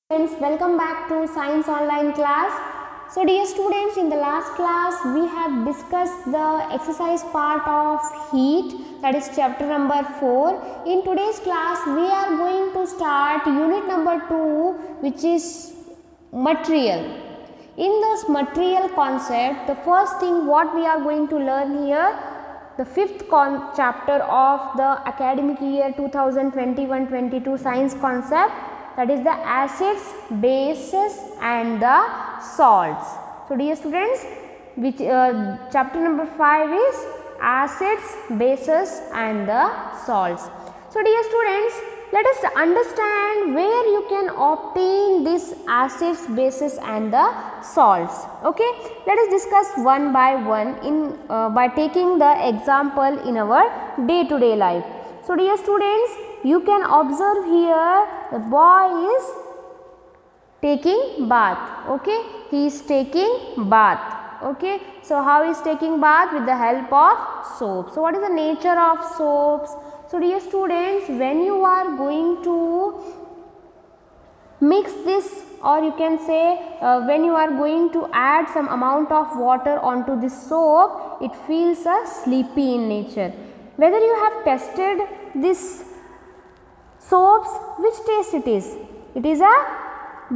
Friends, welcome back to Science Online class. So dear students, in the last class we have discussed the exercise part of heat, that is chapter number 4. In today's class we are going to start unit number 2, which is material. In this material concept, the first thing what we are going to learn here, the fifth chapter of the academic year 2021-22 science concept, that is the acids, bases and the salts. So dear students, which chapter number 5 is acids, bases and the salts. So dear students, let us understand where you can obtain these acids, bases and the salts. Okay, let us discuss one by one in by taking the example in our day-to-day life. So dear students, you can observe here the boy is taking bath. Okay, he is taking bath. Okay, so how is taking bath? With the help of soap. So what is the nature of soaps? So dear students, when you are going to mix this, or you can say when you are going to add some amount of water onto this soap, it feels sleepy in nature. Whether you have tested this soaps, which taste it is? It is a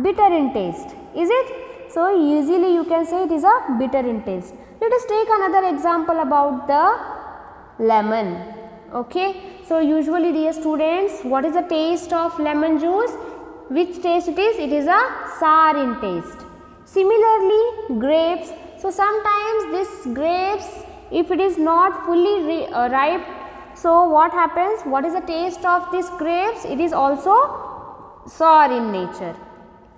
bitter in taste, is it? So easily you can say it is a bitter in taste. Let us take another example about the lemon. Okay, so usually dear students, what is the taste of lemon juice? Which taste it is? It is a sour in taste. Similarly, grapes. So sometimes this grapes, if it is not fully ripe, so what happens? What is the taste of these grapes? It is also sour in nature.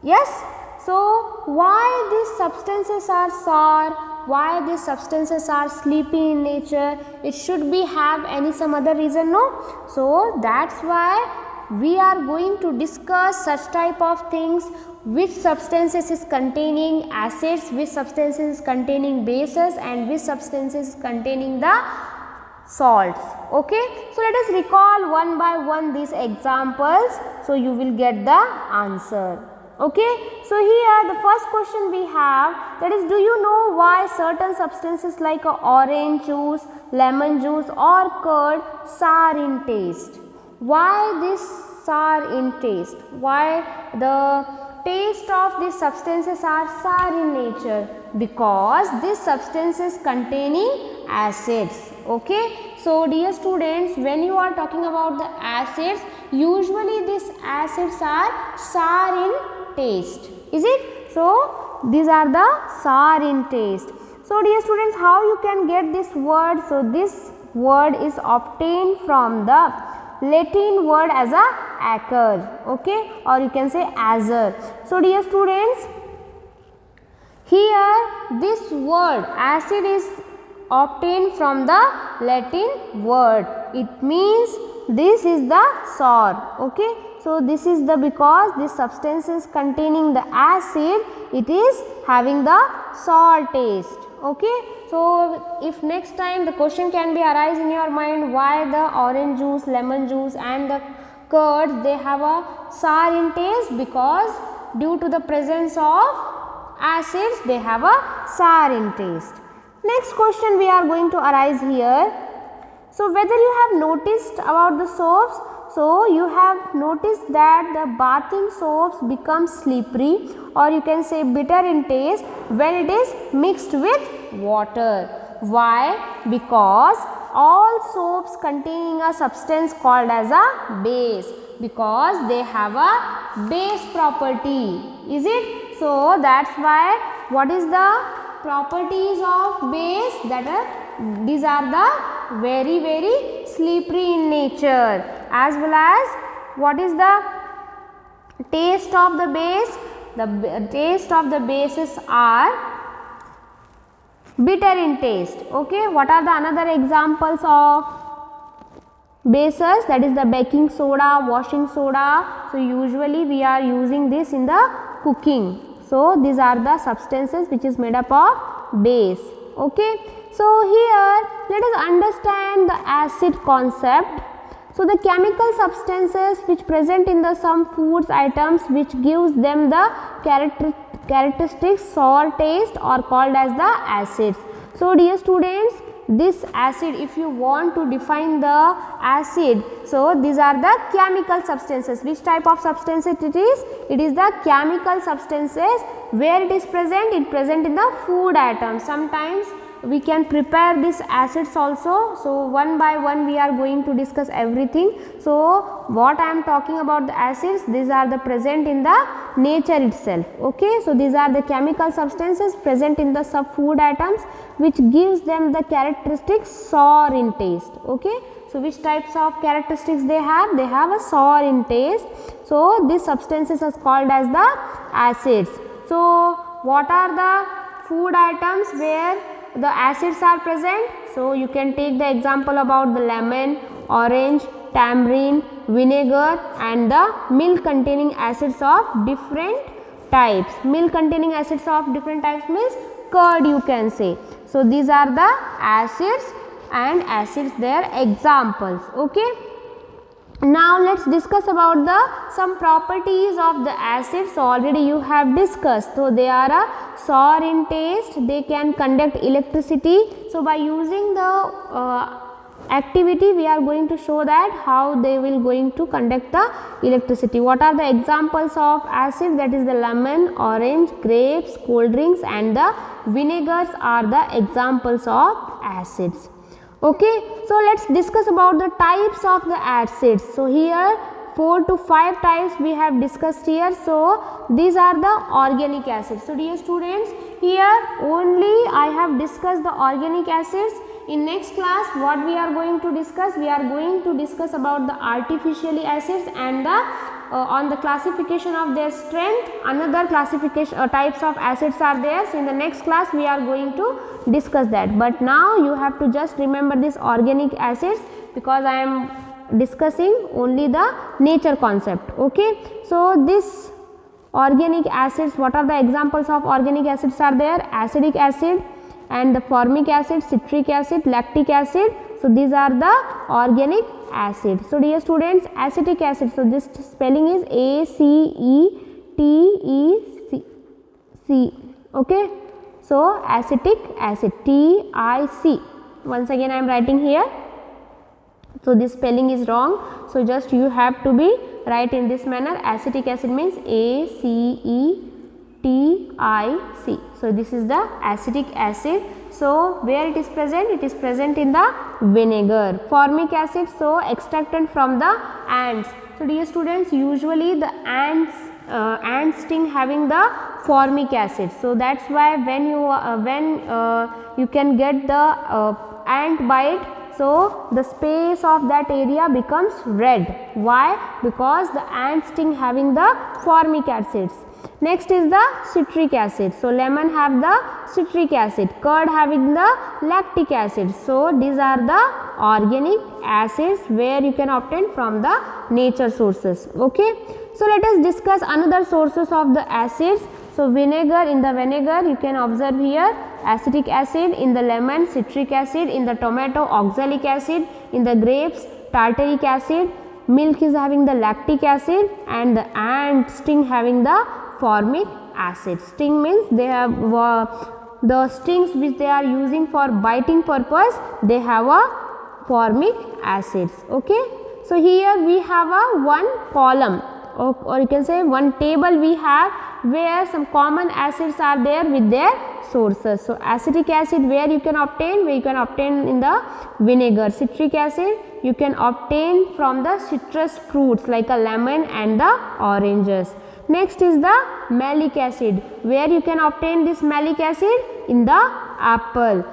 Yes? So why these substances are sour? Why these substances are sleepy in nature? It should be have some other reason, no? So that's why we are going to discuss such type of things, which substances is containing acids, which substances is containing bases and which substances is containing the salts. Okay, so let us recall one by one these examples, so you will get the answer. Okay, so here the first question we have, that is, do you know why certain substances like orange juice, lemon juice or curd sour in taste? Why this sour in taste? Why the taste of these substances are sour in nature? Because these substances containing acids. Okay, so dear students, when you are talking about the acids, usually these acids are sour in taste, is it? So these are the sour in taste. So dear students, how you can get this word? So this word is obtained from the Latin word as a acre, okay, or you can say azure. So dear students, here this word acid is obtained from the Latin word. It means this is the sour. Okay, so this is the, because this substance is containing the acid, it is having the sour taste. Okay, so if next time the question can be arise in your mind, why the orange juice, lemon juice and the curds, they have a sour in taste? Because due to the presence of acids, they have a sour in taste. Next question we are going to arise here. So whether you have noticed about the soaps, so you have noticed that the bathing soaps become slippery, or you can say bitter in taste, when it is mixed with water. Why? Because all soaps containing a substance called as a base, because they have a base property, is it? So that's why, what is the properties of base? That these are the very slippery in nature, as well as what is the taste of the base? The taste of the bases are bitter in taste. Okay, what are the another examples of bases? That is the baking soda, washing soda. So usually we are using this in the cooking. So these are the substances which is made up of base. Okay, so here let us understand the acid concept. So the chemical substances which present in the some foods items which gives them the characteristic sour taste are called as the acids. So dear students, this acid, if you want to define the acid, so these are the chemical substances. Which type of substances it is? It is the chemical substances. Where it is present? It present in the food items. Sometimes we can prepare these acids also. So one by one we are going to discuss everything. So what I am talking about the acids, these are the present in the nature itself. Okay, so these are the chemical substances present in the sub food items which gives them the characteristics sour in taste. Okay, so which types of characteristics they have? They have a sour in taste. So these substances are called as the acids. So what are the food items where the acids are present? So you can take the example about the lemon, orange, tamarind, vinegar and the milk containing acids of different types. Milk containing acids of different types means curd, you can say. So these are the acids and acids their examples. Okay. Now let's discuss about the some properties of the acids. So already you have discussed. So they are a sour in taste, they can conduct electricity. So by using the activity we are going to show that how they will going to conduct the electricity. What are the examples of acid? That is the lemon, orange, grapes, cold drinks and the vinegars are the examples of acids. Okay, so let's discuss about the types of the acids. So here 4 to 5 types we have discussed here. So these are the organic acids. So dear students, here only I have discussed the organic acids. In next class what we are going to discuss? We are going to discuss about the artificially acids and the on the classification of their strength. Another classification types of acids are there. So in the next class we are going to discuss that. But now you have to just remember this organic acids because I am discussing only the nature concept. Okay. So this organic acids, what are the examples of organic acids are there? Acetic acid and the formic acid, citric acid, lactic acid. So these are the organic acids. So dear students, acetic acid, so this spelling is ACETEC. Okay. So acetic acid, TIC. Once again I am writing here. So this spelling is wrong. So just you have to be write in this manner. Acetic acid means ACETIC. So this is the acetic acid. So where it is present? It is present in the vinegar. Formic acid, so extracted from the ants. So dear students, usually the ants sting having the formic acid. So that's why when you can get the ant bite, so the space of that area becomes red. Why? Because the ant sting having the formic acids. Next is the citric acid. So lemon have the citric acid, curd having the lactic acid. So these are the organic acids where you can obtain from the nature sources. Okay. So let us discuss another sources of the acids. So vinegar, in the vinegar you can observe here acetic acid, in the lemon citric acid, in the tomato oxalic acid, in the grapes tartaric acid, milk is having the lactic acid and the ant sting having the formic acid. Sting means they have the stings which they are using for biting purpose, they have a formic acids. Okay. So here we have a one column or you can say one table we have where some common acids are there with their sources. So acetic acid where you can obtain? Where you can obtain in the vinegar. Citric acid you can obtain from the citrus fruits like a lemon and the oranges. Next is the malic acid. Where you can obtain this malic acid? In the apple.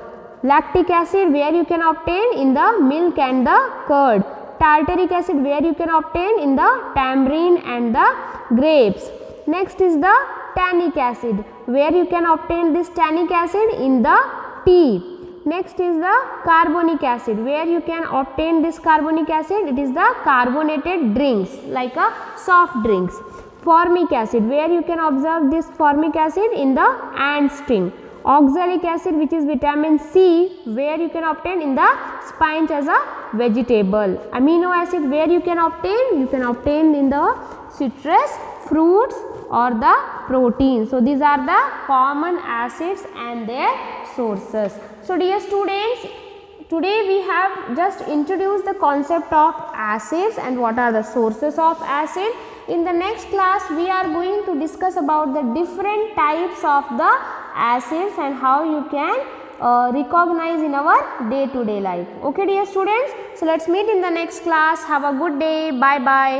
Lactic acid where you can obtain? In the milk and the curd. Tartaric acid where you can obtain? In the tamarind and the grapes. Next is the tannic acid. Where you can obtain this tannic acid? In the tea. Next is the carbonic acid. Where you can obtain this carbonic acid? It is the carbonated drinks like a soft drinks. Formic acid. Where you can observe this formic acid? In the ant sting. Oxalic acid which is vitamin C. Where you can obtain? In the spinach as a vegetable. Amino acid where you can obtain? You can obtain in the citrus, fruits or the protein. So, these are the common acids and their sources. So, dear students, today we have just introduced the concept of acids and what are the sources of acid. In the next class, we are going to discuss about the different types of the acids and how you can recognize in our day-to-day life. Okay, dear students. So, let's meet in the next class. Have a good day. Bye bye.